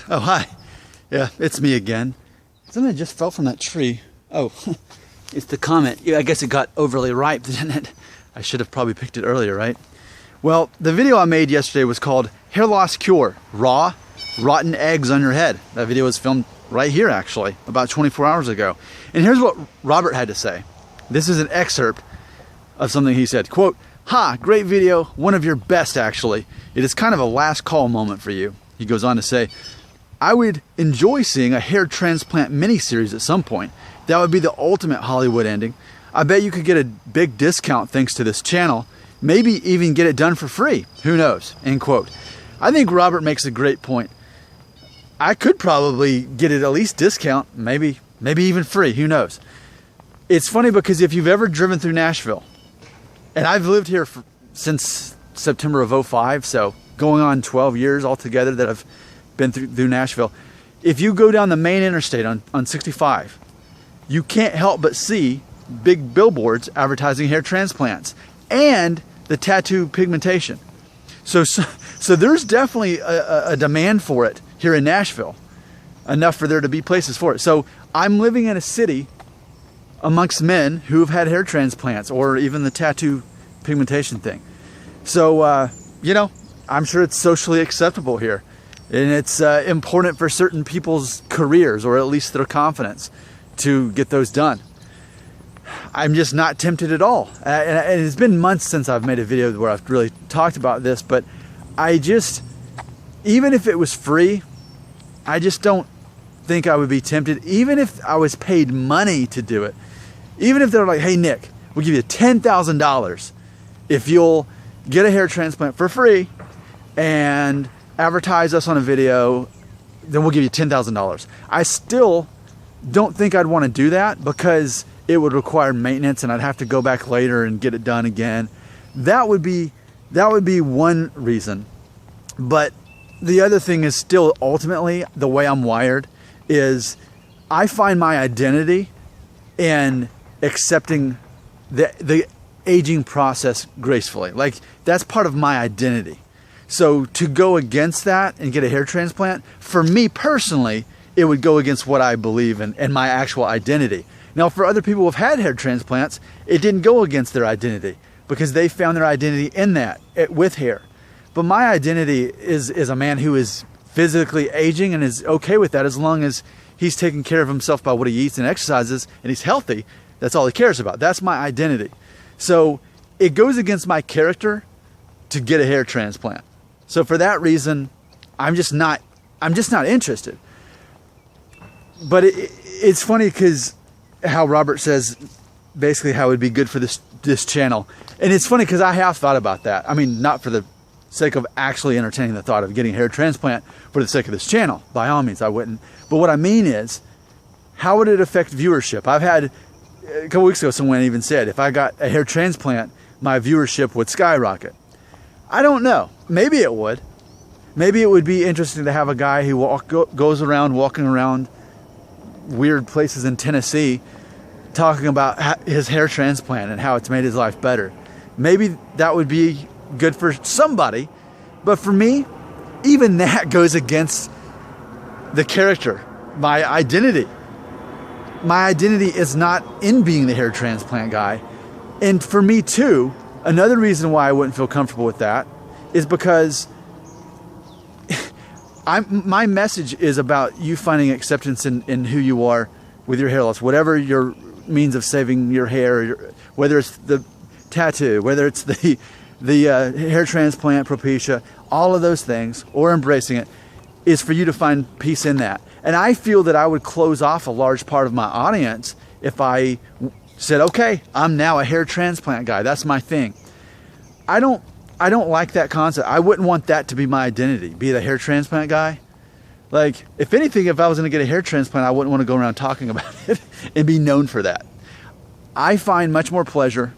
Oh, hi. Yeah, it's me again. Something just fell from that tree. Oh, it's the comment. Yeah, I guess it got overly ripe, didn't it? I should have probably picked it earlier, right? Well, the video I made yesterday was called Hair Loss Cure, Raw, Rotten Eggs on Your Head. That video was filmed right here, actually, about 24 hours ago. And here's what Robert had to say. This is an excerpt of something he said. Quote, "Ha, great video, one of your best, actually. It is kind of a last call moment for you." He goes on to say, "I would enjoy seeing a hair transplant miniseries at some point. That would be the ultimate Hollywood ending. I bet you could get a big discount thanks to this channel. Maybe even get it done for free. Who knows?" End quote. I think Robert makes a great point. I could probably get it at least discount, maybe even free. Who knows? It's funny because if you've ever driven through Nashville, and I've lived here since September of 05, so going on 12 years altogether that I've been through Nashville. If you go down the main interstate on 65, you can't help but see big billboards advertising hair transplants and the tattoo pigmentation. So there's definitely a demand for it here in Nashville, enough for there to be places for it. So I'm living in a city amongst men who have had hair transplants or even the tattoo pigmentation thing. So, you know, I'm sure it's socially acceptable here. And it's important for certain people's careers, or at least their confidence, to get those done. I'm just not tempted at all. And it's been months since I've made a video where I've really talked about this, but I just, even if it was free, I just don't think I would be tempted, even if I was paid money to do it. Even if they're like, "Hey, Nick, we'll give you $10,000 if you'll get a hair transplant for free and advertise us on a video, then we'll give you $10,000. I still don't think I'd want to do that because it would require maintenance and I'd have to go back later and get it done again. That would be one reason. But the other thing is still ultimately the way I'm wired is I find my identity in accepting the aging process gracefully. Like, that's part of my identity. So to go against that and get a hair transplant, for me personally, it would go against what I believe in and my actual identity. Now, for other people who have had hair transplants, it didn't go against their identity because they found their identity in that, with hair. But my identity is a man who is physically aging and is okay with that as long as he's taking care of himself by what he eats and exercises and he's healthy. That's all he cares about. That's my identity. So it goes against my character to get a hair transplant. So for that reason, I'm just not interested. But it's funny because how Robert says basically how it would be good for this channel. And it's funny because I have thought about that. I mean, not for the sake of actually entertaining the thought of getting a hair transplant for the sake of this channel. By all means, I wouldn't. But what I mean is, how would it affect viewership? I've had, a couple weeks ago, someone even said, if I got a hair transplant, my viewership would skyrocket. I don't know. Maybe it would. Maybe it would be interesting to have a guy who goes around walking around weird places in Tennessee talking about his hair transplant and how it's made his life better. Maybe that would be good for somebody, but for me, even that goes against the character, my identity. My identity is not in being the hair transplant guy. And for me too, another reason why I wouldn't feel comfortable with that is because my message is about you finding acceptance in who you are with your hair loss, whatever your means of saving your hair, whether it's the tattoo, whether it's the hair transplant, propecia, all of those things, or embracing it, is for you to find peace in that. And I feel that I would close off a large part of my audience if I said, okay, I'm now a hair transplant guy. That's my thing. I don't like that concept. I wouldn't want that to be my identity, be the hair transplant guy. Like, if anything, if I was going to get a hair transplant, I wouldn't want to go around talking about it and be known for that. I find much more pleasure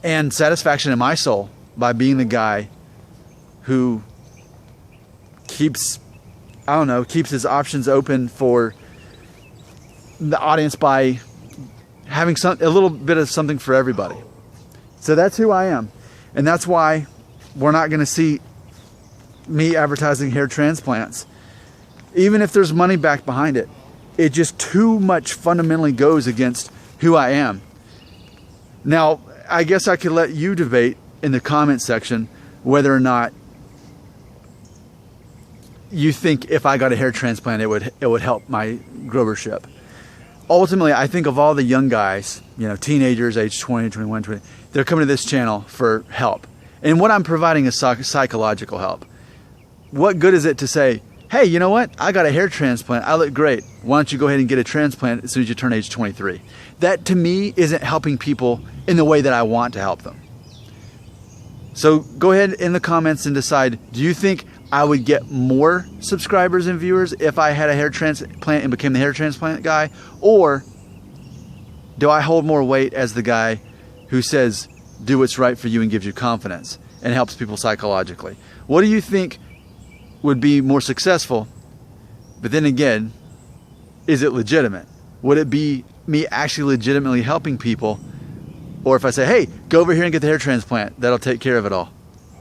and satisfaction in my soul by being the guy who keeps his options open for the audience by having a little bit of something for everybody. So that's who I am. And that's why we're not going to see me advertising hair transplants even if there's money back behind it. It just too much fundamentally goes against who I am. Now, I guess I could let you debate in the comment section whether or not you think if I got a hair transplant, it would help my growership. Ultimately, I think of all the young guys, teenagers, age 20, 21, 20, they're coming to this channel for help. And what I'm providing is psychological help. What good is it to say, hey, you know what? I got a hair transplant. I look great. Why don't you go ahead and get a transplant as soon as you turn age 23? That, to me, isn't helping people in the way that I want to help them. So go ahead in the comments and decide, do you think I would get more subscribers and viewers if I had a hair transplant and became the hair transplant guy? Or do I hold more weight as the guy who says, do what's right for you and gives you confidence and helps people psychologically? What do you think would be more successful? But then again, is it legitimate? Would it be me actually legitimately helping people? Or if I say, hey, go over here and get the hair transplant, that'll take care of it all.